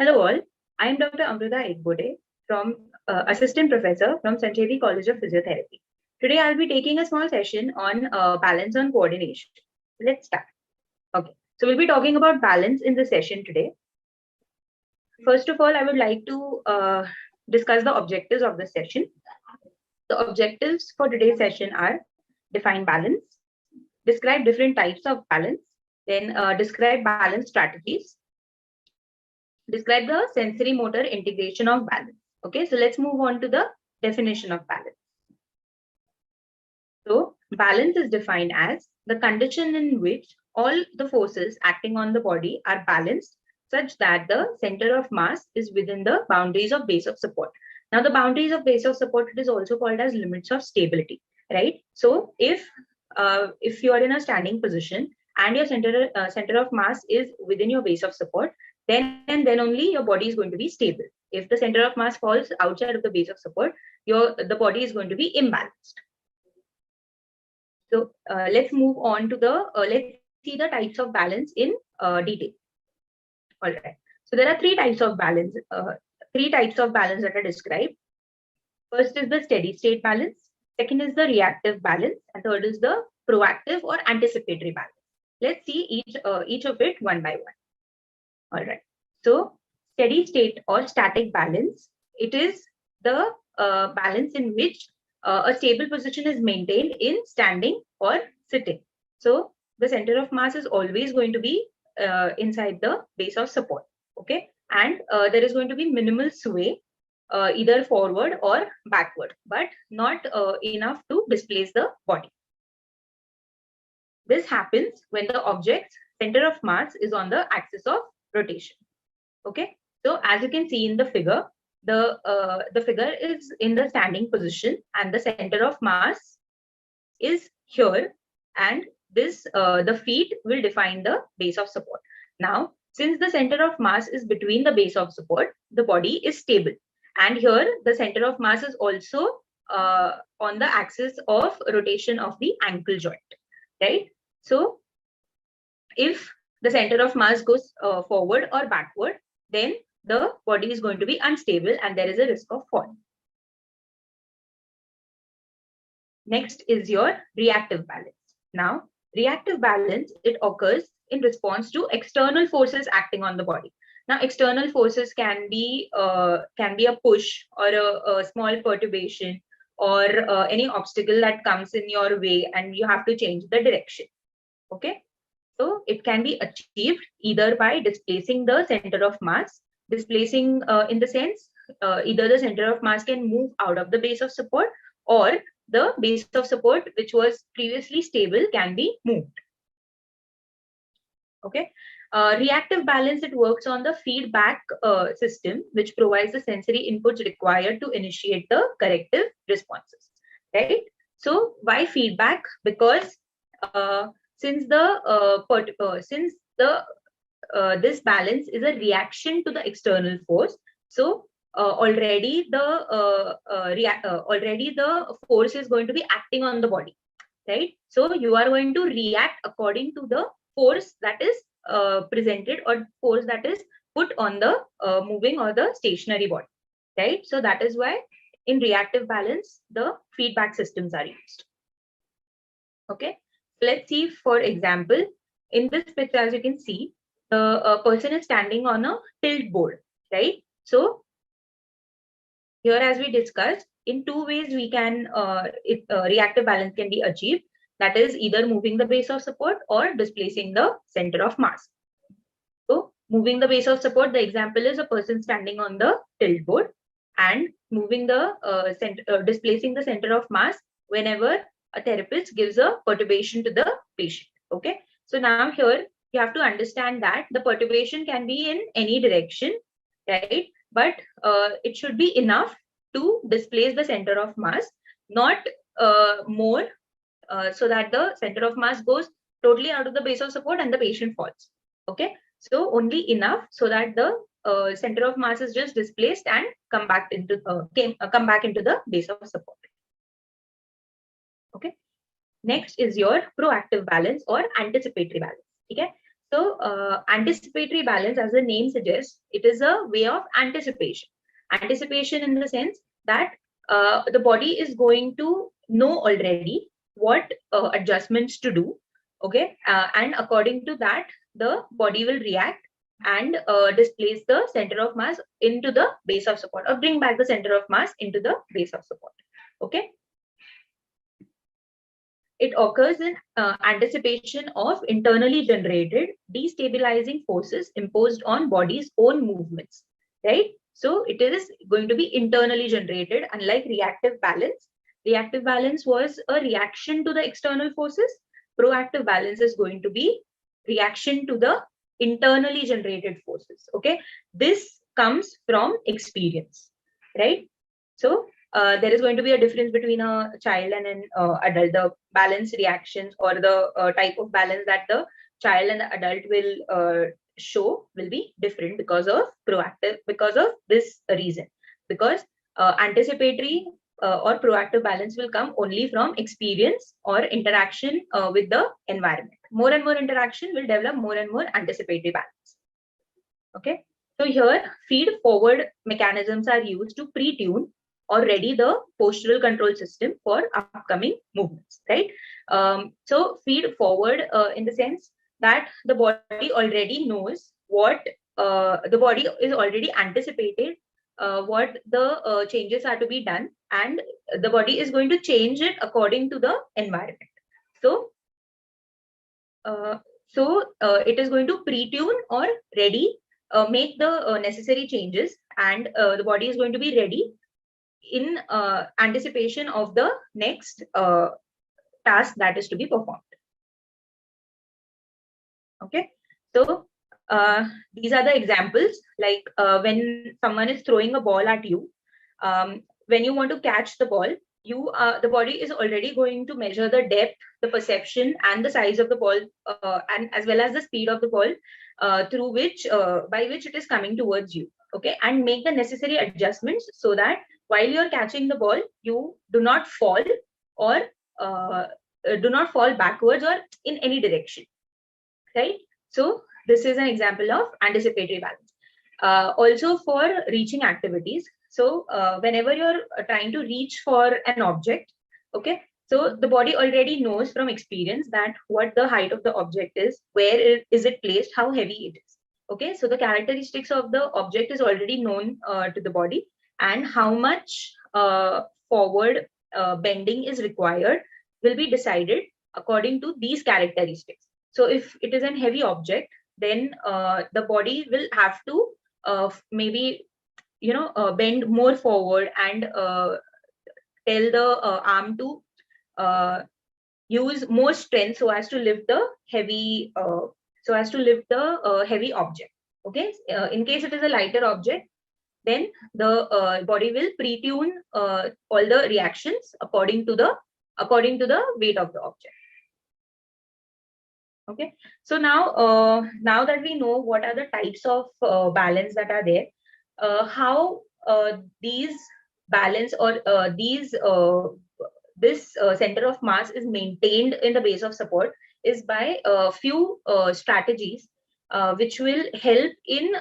Hello all, I am Dr. Amruta Ekbote, from Assistant Professor from Sanchevi College of Physiotherapy. Today I'll be taking a small session on balance on coordination. Let's start. Okay, so we'll be talking about balance in this session today. First of all, I would like to discuss the objectives of this session. The objectives for today's session are define balance, describe different types of balance, then describe balance strategies, describe the sensory motor integration of balance. Okay, so let's move on to the definition of balance. So balance is defined as the condition in which all the forces acting on the body are balanced such that the center of mass is within the boundaries of base of support. Now the boundaries of base of support, it is also called as limits of stability, right? So if you are in a standing position and your center of mass is within your base of support, then and then only your body is going to be stable. If the center of mass falls outside of the base of support, the body is going to be imbalanced. So let's move on to the let's see the types of balance in detail. All right. So there are three types of balance. That are described. First is the steady state balance. Second is the reactive balance, and third is the proactive or anticipatory balance. Let's see each of it one by one. All right. So steady state or static balance, it is the balance in which a stable position is maintained in standing or sitting. So the center of mass is always going to be inside the base of support. Okay. And there is going to be minimal sway, either forward or backward, but not enough to displace the body. This happens when the object's center of mass is on the axis of rotation. Okay, so as you can see in the figure, the figure is in the standing position and the center of mass is here, and this the feet will define the base of support. Now, since the center of mass is between the base of support, the body is stable, and here the center of mass is also on the axis of rotation of the ankle joint, right? So if the center of mass goes forward or backward, then the body is going to be unstable and there is a risk of fall. Next is your reactive balance. Now, reactive balance, it occurs in response to external forces acting on the body. Now, external forces can be a push or a small perturbation or any obstacle that comes in your way and you have to change the direction. Okay. So it can be achieved either by displacing the center of mass, displacing in the sense either the center of mass can move out of the base of support, or the base of support which was previously stable can be moved. Okay. Reactive balance, it works on the feedback system which provides the sensory inputs required to initiate the corrective responses, right? So why feedback? Because since this balance is a reaction to the external force, so already the force is going to be acting on the body, right? So you are going to react according to the force that is presented or force that is put on the moving or the stationary body, right? So that is why in reactive balance the feedback systems are used. Okay. Let's see, for example, in this picture, as you can see, a person is standing on a tilt board, right? So here, as we discussed, in two ways we can reactive balance can be achieved. That is either moving the base of support or displacing the center of mass. So moving the base of support, the example is a person standing on the tilt board, and moving the displacing the center of mass whenever a therapist gives a perturbation to the patient. Okay. So now here you have to understand that the perturbation can be in any direction, right? But it should be enough to displace the center of mass, not more, so that the center of mass goes totally out of the base of support and the patient falls. Okay. So only enough so that the center of mass is just displaced and come back into the base of support. Okay. Next is your proactive balance or anticipatory balance. Okay. So anticipatory balance, as the name suggests, it is a way of anticipation. Anticipation in the sense that the body is going to know already what adjustments to do, okay, and according to that, the body will react and displace the center of mass into the base of support, or bring back the center of mass into the base of support. Okay. It occurs in anticipation of internally generated destabilizing forces imposed on body's own movements, right? So it is going to be internally generated, unlike reactive balance. Reactive balance was a reaction to the external forces. Proactive balance is going to be reaction to the internally generated forces. Okay, this comes from experience, right? So there is going to be a difference between a child and an adult. The balance reactions, or the type of balance that the child and the adult will show, will be different because of this reason. Because anticipatory or proactive balance will come only from experience or interaction with the environment. More and more interaction will develop more and more anticipatory balance. Okay, so here feed forward mechanisms are used to pre-tune or ready the postural control system for upcoming movements, right? So feed forward in the sense that the body already knows what the body is already anticipated what the changes are to be done, and the body is going to change it according to the environment. So it is going to pre-tune or ready, make the necessary changes, and the body is going to be ready in anticipation of the next task that is to be performed. Okay, so these are the examples, like when someone is throwing a ball at you, when you want to catch the ball, the body is already going to measure the depth, the perception, and the size of the ball, and as well as the speed of the ball through which by which it is coming towards you. Okay, and make the necessary adjustments so that while you're catching the ball, you do not fall, or do not fall backwards or in any direction, right? So this is an example of anticipatory balance. Also for reaching activities, so whenever you're trying to reach for an object, okay, so the body already knows from experience that what the height of the object is, where is it placed, how heavy it is. Okay, so the characteristics of the object is already known to the body, and how much forward bending is required will be decided according to these characteristics. So if it is a heavy object, then the body will have to maybe bend more forward and tell the arm to use more strength so as to lift the heavy heavy object. Okay, in case it is a lighter object, then the body will pre-tune all the reactions according to the weight of the object. Okay, so now that we know what are the types of balance that are there, how these balance or this center of mass is maintained in the base of support is by a few strategies which will help in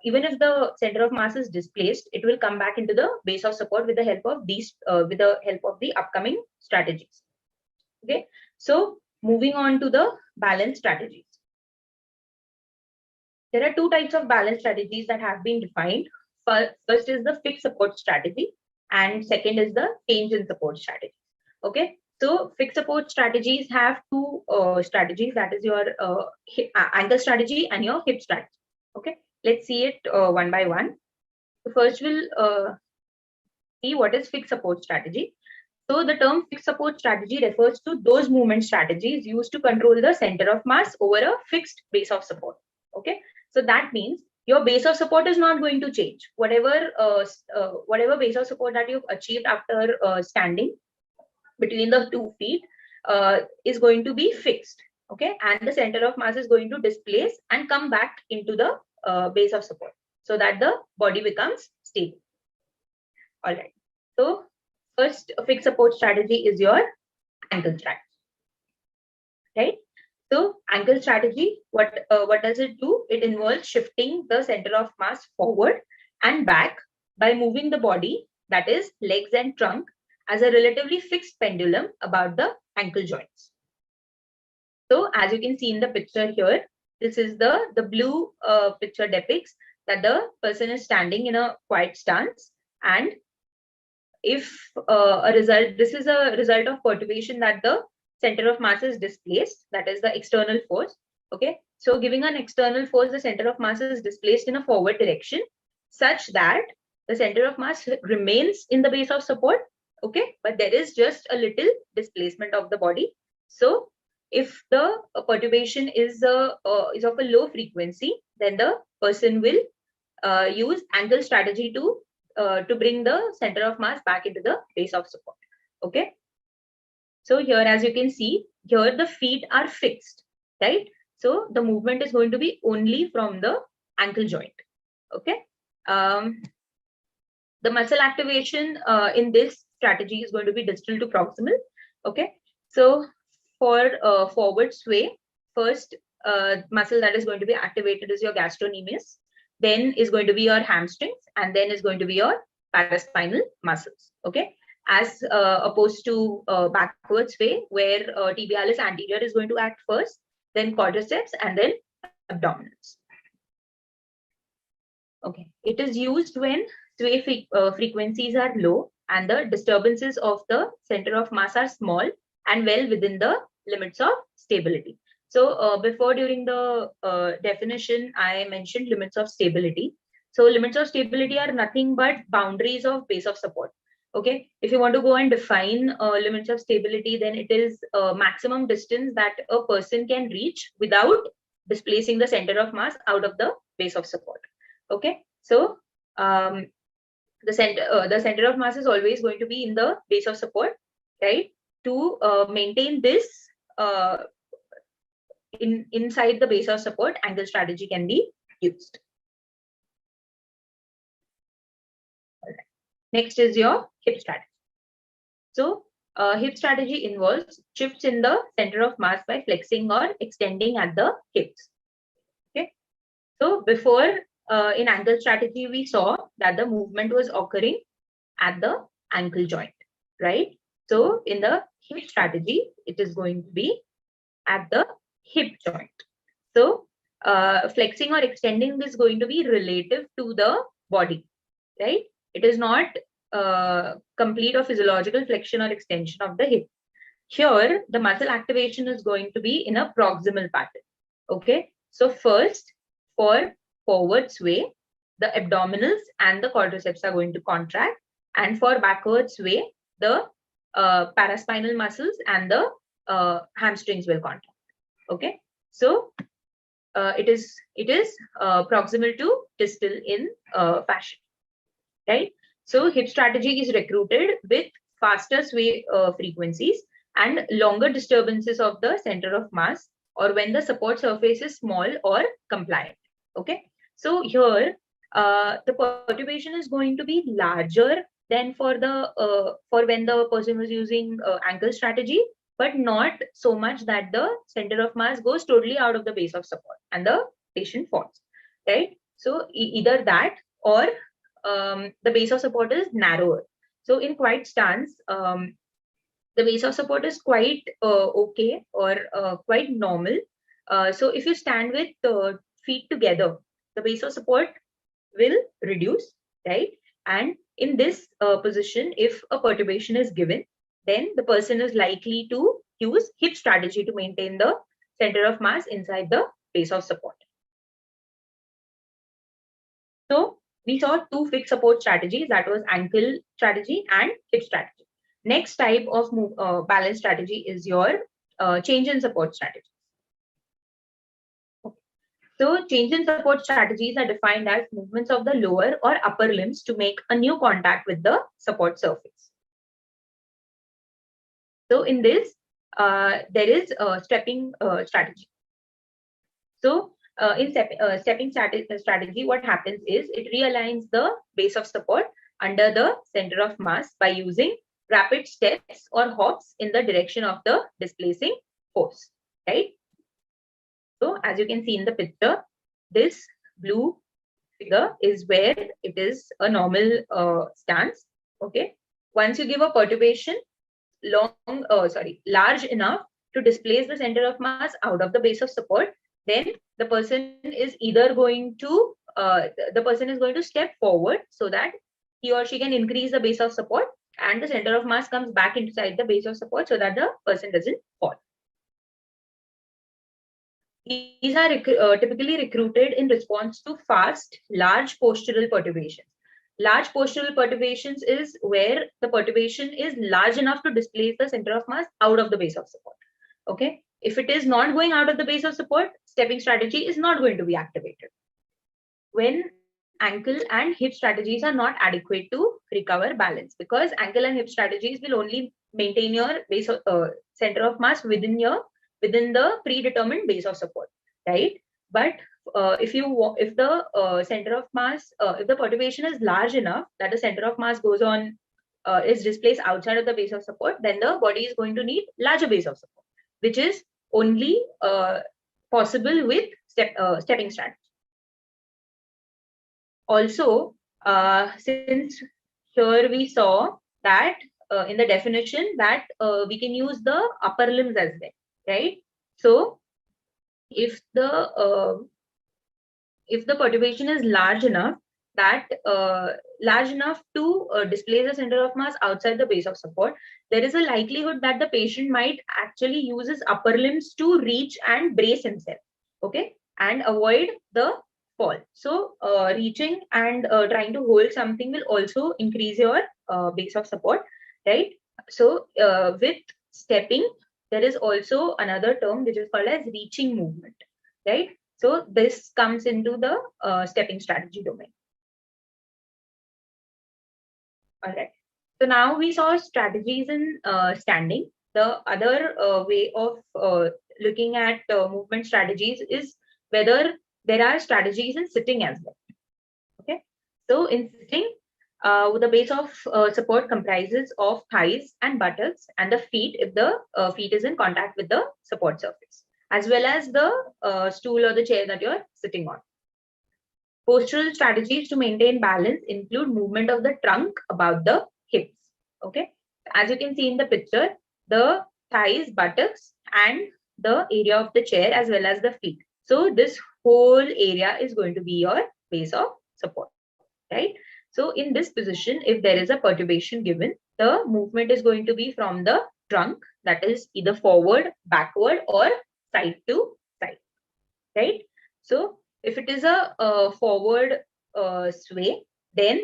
even if the center of mass is displaced, it will come back into the base of support with the help of the upcoming strategies. Okay, so moving on to the balance strategies. There are two types of balance strategies that have been defined. First is the fixed support strategy, and second is the change in support strategy. Okay, so fixed support strategies have two strategies, that is your ankle strategy and your hip strategy. Okay, let's see it one by one. So first we'll see what is fixed support strategy. So the term fixed support strategy refers to those movement strategies used to control the center of mass over a fixed base of support. Okay, so that means your base of support is not going to change. Whatever base of support that you've achieved after standing between the 2 feet is going to be fixed. Okay, and the center of mass is going to displace and come back into the base of support so that the body becomes stable. All right, so first fixed support strategy is your ankle strategy, right? So ankle strategy, what does it do? It involves shifting the center of mass forward and back by moving the body, that is legs and trunk, as a relatively fixed pendulum about the ankle joints. So as you can see in the picture here, this is the blue picture depicts that the person is standing in a quiet stance, and if this is a result of perturbation that the center of mass is displaced, that is the external force. Okay, so giving an external force, the center of mass is displaced in a forward direction such that the center of mass remains in the base of support. Okay, but there is just a little displacement of the body. So if the perturbation is of a low frequency, then the person will use ankle strategy to bring the center of mass back into the base of support. Okay, so here, as you can see, here the feet are fixed, right? So the movement is going to be only from the ankle joint. Okay, the muscle activation in this strategy is going to be distal to proximal. Okay, so for forward sway, first muscle that is going to be activated is your gastrocnemius, then is going to be your hamstrings, and then is going to be your paraspinal muscles. Okay, as opposed to backward sway, where tibialis anterior is going to act first, then quadriceps, and then abdominals. Okay, it is used when sway frequencies are low and the disturbances of the center of mass are small and well within the limits of stability. So before, during the definition, I mentioned limits of stability. So limits of stability are nothing but boundaries of base of support. Okay, if you want to go and define limits of stability, then it is maximum distance that a person can reach without displacing the center of mass out of the base of support. Okay, so the center of mass is always going to be in the base of support, right? To maintain this inside the base of support, ankle strategy can be used. All right. Next is your hip strategy. So hip strategy involves shifts in the center of mass by flexing or extending at the hips. Okay, so before in ankle strategy, we saw that the movement was occurring at the ankle joint, right? So in the hip strategy, it is going to be at the hip joint. So flexing or extending is going to be relative to the body, right? It is not complete or physiological flexion or extension of the hip. Here, the muscle activation is going to be in a proximal pattern. Okay, so first, for forward sway, the abdominals and the quadriceps are going to contract, and for backward sway, the paraspinal muscles and the hamstrings will contract. Okay, so it is proximal to distal in fashion, right? So hip strategy is recruited with faster sway frequencies and longer disturbances of the center of mass, or when the support surface is small or compliant. Okay, so here the perturbation is going to be larger than for when the person was using ankle strategy, but not so much that the center of mass goes totally out of the base of support and the patient falls, right? So either that, or the base of support is narrower. So in quiet stance, the base of support is quite okay, or quite normal. So if you stand with feet together, the base of support will reduce, right? And in this position, if a perturbation is given, then the person is likely to use hip strategy to maintain the center of mass inside the base of support. So we saw two fixed support strategies, that was ankle strategy and hip strategy. Next type of balance strategy is your change in support strategy. So change in support strategies are defined as movements of the lower or upper limbs to make a new contact with the support surface. So in this, there is a stepping strategy. So in stepping strategy, what happens is it realigns the base of support under the center of mass by using rapid steps or hops in the direction of the displacing force, right? So as you can see in the picture, this blue figure is where it is a normal stance. Okay. Once you give a perturbation large enough to displace the center of mass out of the base of support, then the person is either going to step forward so that he or she can increase the base of support, and the center of mass comes back inside the base of support so that the person doesn't fall. These are typically recruited in response to fast, large postural perturbations. Large postural perturbations is where the perturbation is large enough to displace the center of mass out of the base of support. Okay. If it is not going out of the base of support, stepping strategy is not going to be activated. When ankle and hip strategies are not adequate to recover balance, because ankle and hip strategies will only maintain your base of center of mass within the predetermined base of support, right? But if the center of mass, if the perturbation is large enough that the center of mass is displaced outside of the base of support, then the body is going to need larger base of support, which is only possible with stepping strategy. Also, since here we saw that in the definition that we can use the upper limbs as well, right? So if the perturbation is large enough to displace the center of mass outside the base of support, there is a likelihood that the patient might actually use his upper limbs to reach and brace himself, okay, and avoid the fall. So reaching and trying to hold something will also increase your base of support, right? So with stepping, there is also another term which is called as reaching movement, right? So this comes into the stepping strategy domain. All right. So now we saw strategies in standing. The other way of looking at movement strategies is whether there are strategies in sitting as well. Okay. So in sitting, the base of support comprises of thighs and buttocks and the feet if the feet is in contact with the support surface, as well as the stool or the chair that you're sitting on. Postural strategies to maintain balance include movement of the trunk above the hips. Okay. As you can see in the picture, the thighs, buttocks, and the area of the chair as well as the feet. So this whole area is going to be your base of support, right? So in this position, if there is a perturbation given, the movement is going to be from the trunk, that is either forward, backward, or side to side, right? So if it is a forward sway, then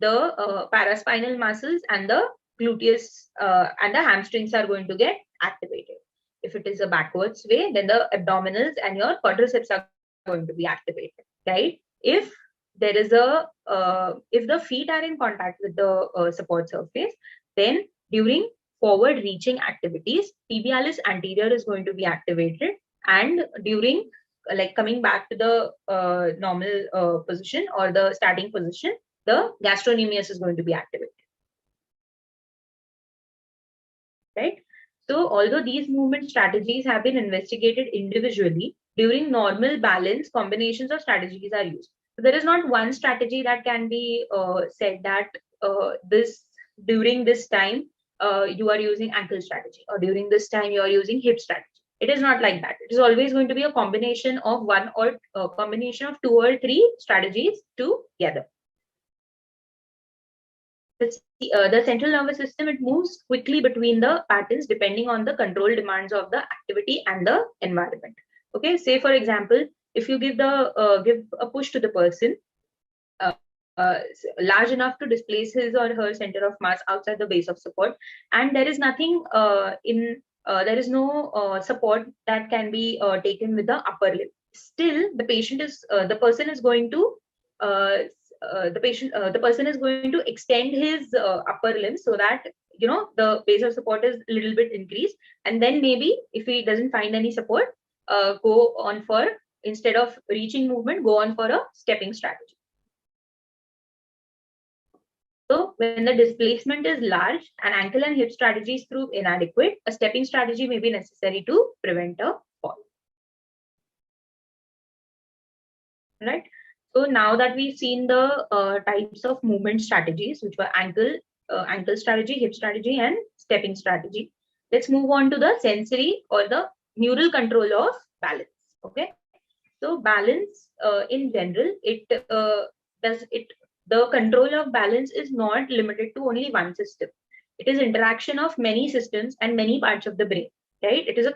the paraspinal muscles and the gluteus and the hamstrings are going to get activated. If it is a backward sway, then the abdominals and your quadriceps are going to be activated, right? If there is if the feet are in contact with the support surface, then during forward reaching activities, tibialis anterior is going to be activated, and during coming back to the normal position or the starting position, the gastrocnemius is going to be activated, right? So although these movement strategies have been investigated individually, during normal balance, combinations of strategies are used. So there is not one strategy that can be said that during this time you are using ankle strategy, or during this time you are using hip strategy. It is not like that. It is always going to be a combination of one or combination of 2 or 3 strategies together. The central nervous system, it moves quickly between the patterns depending on the control demands of the activity and the environment. Okay, say for example, if you give a push to the person large enough to displace his or her center of mass outside the base of support, and there is nothing there is no support that can be taken with the upper limb. Still, the person is going to extend his upper limb so that the base of support is a little bit increased, and then maybe if he doesn't find any support, go on for, instead of reaching movement, go on for a stepping strategy. So when the displacement is large and ankle and hip strategies prove inadequate, a stepping strategy may be necessary to prevent a fall. right? So now that we've seen the types of movement strategies, which were ankle strategy, hip strategy, and stepping strategy, let's move on to the sensory or the neural control of balance. Okay, so balance in general, the control of balance is not limited to only one system. It is interaction of many systems and many parts of the brain. Right? It is a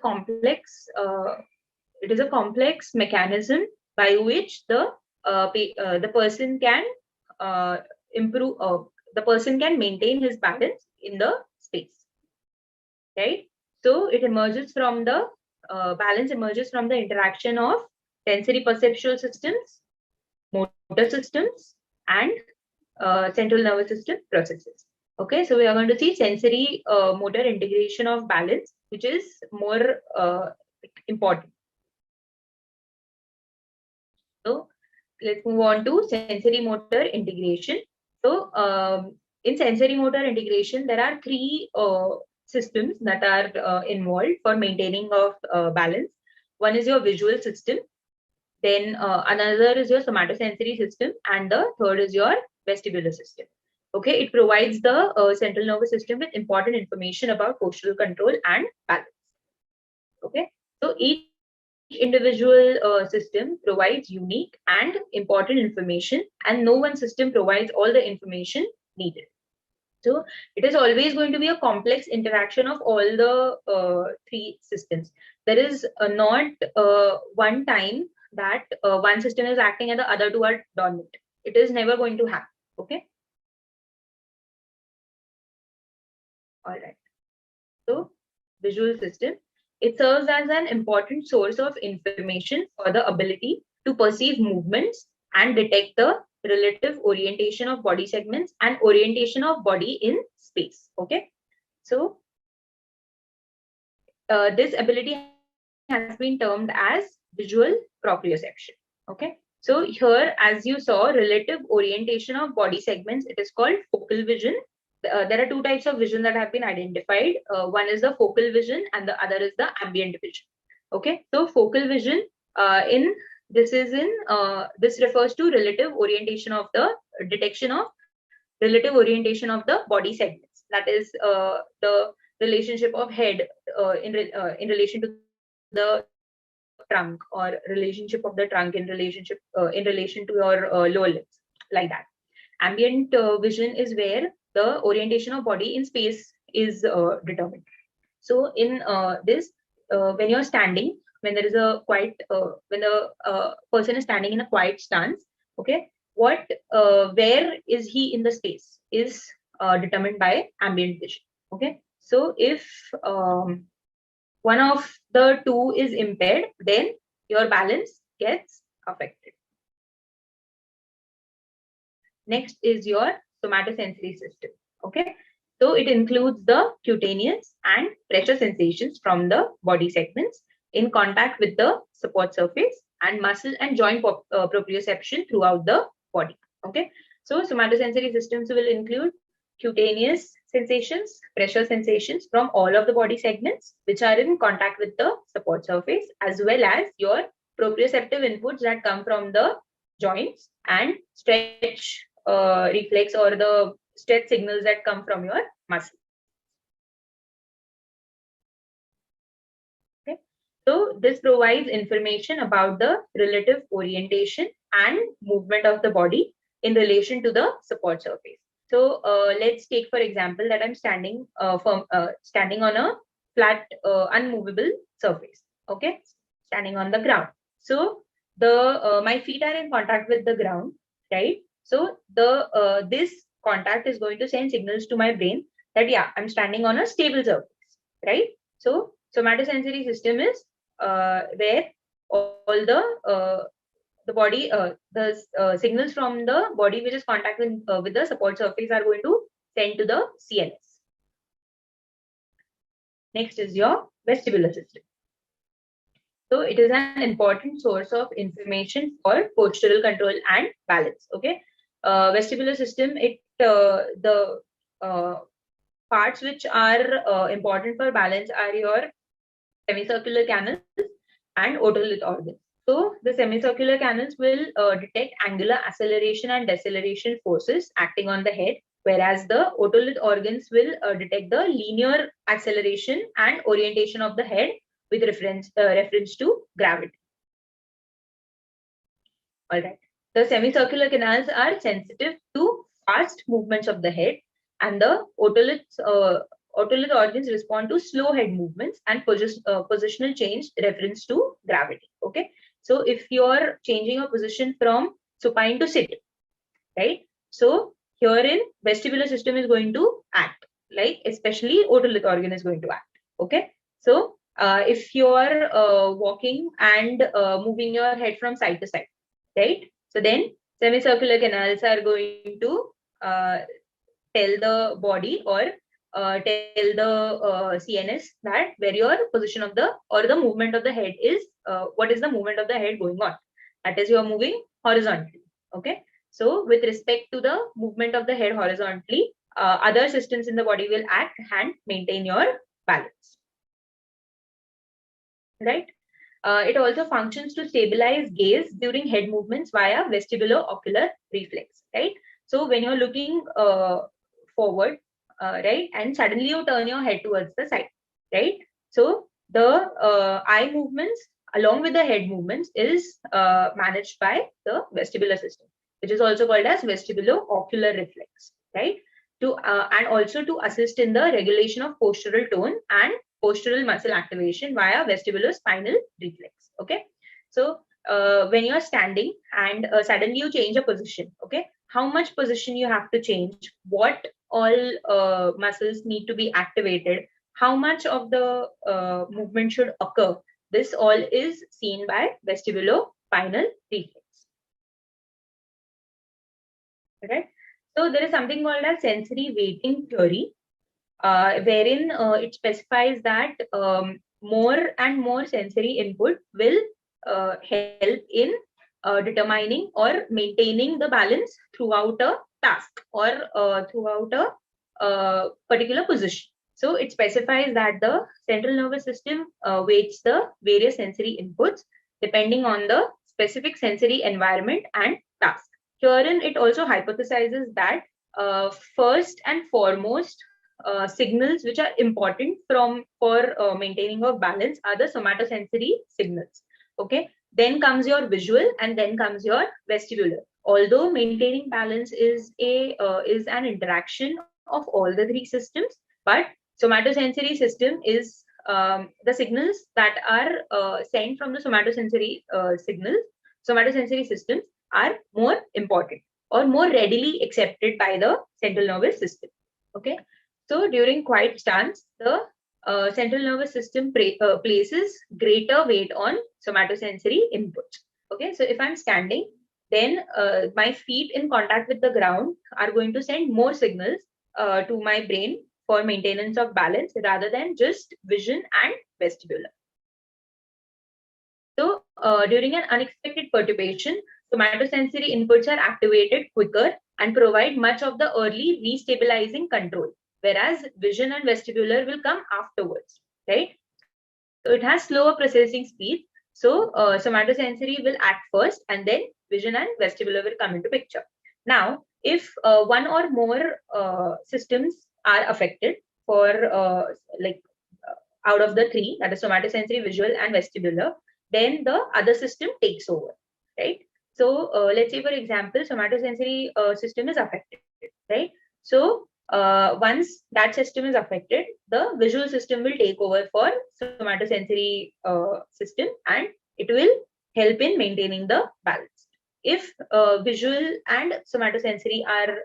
complex mechanism by which the person can uh, improve. The person can maintain his balance in the space. Right? So it emerges from the balance emerges from the interaction of sensory perceptual systems, motor systems, and central nervous system processes. Okay, so we are going to see sensory motor integration of balance, which is more important. So let's move on to sensory motor integration. So in sensory motor integration, there are three systems that are involved for maintaining of balance. One is your visual system, then another is your somatosensory system, and the third is your vestibular system. Okay, it provides the central nervous system with important information about postural control and balance. Okay, so each individual system provides unique and important information, and no one system provides all the information needed. So it is always going to be a complex interaction of all the three systems. There is not one time that one system is acting and the other two are dormant. It is never going to happen. Okay. All right. So visual system. It serves as an important source of information for the ability to perceive movements and detect the relative orientation of body segments and orientation of body in space. Okay. So this ability has been termed as visual proprioception. Okay. So here, as you saw, relative orientation of body segments, it is called focal vision. There are two types of vision that have been identified. One is the focal vision and the other is the ambient vision. Okay. So focal vision this refers to relative orientation of the detection of relative orientation of the body segments. That is the relationship of head in relation to the trunk, or relationship of the trunk in relation to your lower limbs, like that. Ambient vision is where the orientation of body in space is determined. So in this, when you're standing, when there is a quiet, when the person is standing in a quiet stance, okay, where is he in the space is determined by ambient vision. Okay, so if one of the two is impaired, then your balance gets affected. Next is your somatosensory system. Okay, so it includes the cutaneous and pressure sensations from the body segments in contact with the support surface, and muscle and joint proprioception throughout the body. Okay, so somatosensory systems will include cutaneous sensations, pressure sensations from all of the body segments which are in contact with the support surface, as well as your proprioceptive inputs that come from the joints and stretch reflex or the stretch signals that come from your muscle. Okay. So this provides information about the relative orientation and movement of the body in relation to the support surface. So let's take for example that I'm standing on a flat unmovable surface. Okay, standing on the ground. So the my feet are in contact with the ground, right? So this contact is going to send signals to my brain that yeah, I'm standing on a stable surface, right? So somatosensory system is where all the body the signals from the body which is contacting with the support surface are going to send to the CNS. Next is your vestibular system. So it is an important source of information for postural control and balance. Okay, vestibular system. The parts which are important for balance are your semicircular canals and otolith organs. So the semicircular canals will detect angular acceleration and deceleration forces acting on the head, whereas the otolith organs will detect the linear acceleration and orientation of the head with reference to gravity. All right. The semicircular canals are sensitive to fast movements of the head, and the otolith organs respond to slow head movements and positional change reference to gravity. Okay. So if you're changing your position from supine to sit, right? So herein vestibular system is going to act, like especially otolith organ is going to act. Okay. So if you're walking and moving your head from side to side, right? So then semicircular canals are going to tell the body or tell the CNS that where your position of the or the movement of the head is, what is the movement of the head going on. That is, you are moving horizontally. Okay. So with respect to the movement of the head horizontally, other systems in the body will act and maintain your balance. Right. It also functions to stabilize gaze during head movements via vestibulo-ocular reflex, right? So when you're looking forward, right, and suddenly you turn your head towards the side, right? So the eye movements along with the head movements is managed by the vestibular system, which is also called as vestibulo-ocular reflex, right? And also to assist in the regulation of postural tone and postural muscle activation via vestibulospinal reflex. Okay. So when you're standing and suddenly you change a position, okay, how much position you have to change, what all muscles need to be activated, how much of the movement should occur, this all is seen by vestibulospinal reflex. Right. So there is something called as sensory weighting theory, wherein it specifies that more and more sensory input will help in determining or maintaining the balance throughout a task or throughout a particular position. So it specifies that the central nervous system weights the various sensory inputs depending on the specific sensory environment and task. Herein, it also hypothesizes that first and foremost signals which are important for maintaining of balance are the somatosensory signals. Okay, then comes your visual, and then comes your vestibular. Although maintaining balance is an interaction of all the three systems, but somatosensory system is the signals that are sent from the somatosensory systems are more important or more readily accepted by the central nervous system. Okay. So during quiet stance, the central nervous system places greater weight on somatosensory inputs. Okay, so if I'm standing, then my feet in contact with the ground are going to send more signals to my brain for maintenance of balance rather than just vision and vestibular. So during an unexpected perturbation, somatosensory inputs are activated quicker and provide much of the early restabilizing control, whereas vision and vestibular will come afterwards, right? So it has slower processing speed. So somatosensory will act first, and then vision and vestibular will come into picture. Now, if one or more systems are affected for out of the three, that is somatosensory, visual, and vestibular, then the other system takes over, right? So let's say, for example, somatosensory system is affected, right? So once that system is affected, the visual system will take over for somatosensory system, and it will help in maintaining the balance. If visual and somatosensory are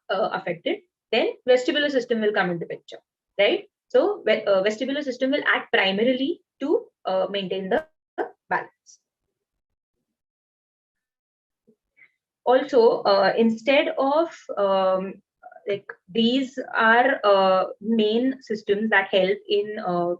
affected, then vestibular system will come into picture, right? So vestibular system will act primarily to maintain the balance. Also, instead of like these are main systems that help in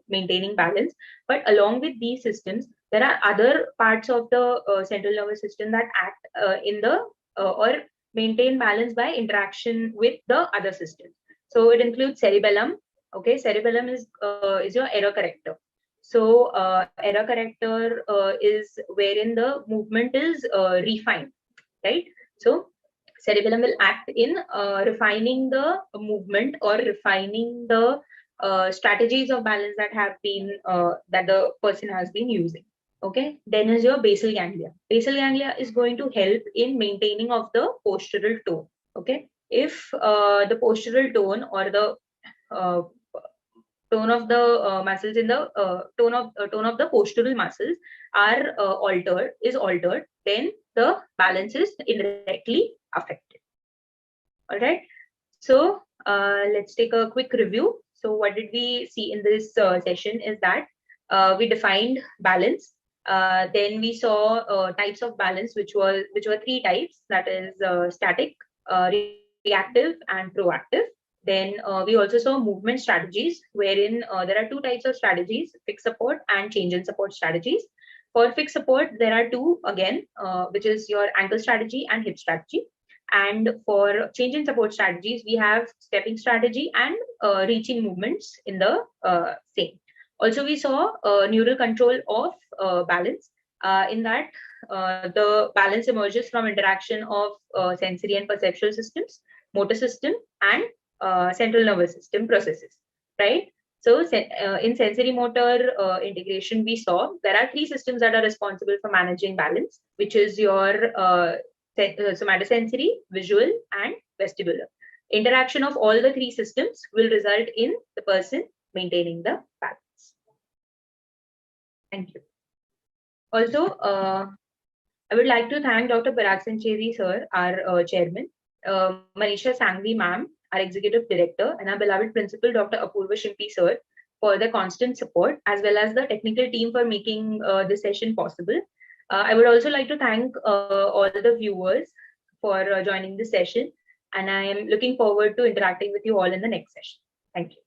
maintaining balance, but along with these systems, there are other parts of the central nervous system that act in the or maintain balance by interaction with the other systems. So it includes cerebellum. Okay, cerebellum is your error corrector. So error corrector is wherein the movement is refined, right? So cerebellum will act in refining the movement or refining the strategies of balance that have been that the person has been using. Okay, then is your basal ganglia. Basal ganglia is going to help in maintaining of the postural tone. Okay, if the postural tone or the uh, tone of the muscles in the tone of the postural muscles are altered, then the balance is indirectly affected. All right, so let's take a quick review. So what did we see in this session is that we defined balance. Then we saw types of balance, which were three types, that is static, reactive, and proactive. Then we also saw movement strategies, wherein there are two types of strategies: fixed support and change in support strategies. For fixed support, there are two again, which is your ankle strategy and hip strategy. And for change in support strategies, we have stepping strategy and reaching movements in the same. Also, we saw neural control of balance. In that, the balance emerges from interaction of sensory and perceptual systems, motor system, and central nervous system processes, right? So in sensory motor integration, we saw there are three systems that are responsible for managing balance, which is your somatosensory, visual, and vestibular. Interaction of all the three systems will result in the person maintaining the balance. Thank you. Also, I would like to thank Dr. Parag Sancheri sir, our chairman, Manisha Sangvi ma'am, our executive director, and our beloved principal, Dr. Apurva Shimpi sir, for the constant support, as well as the technical team for making this session possible. I would also like to thank all the viewers for joining this session, and I am looking forward to interacting with you all in the next session. Thank you.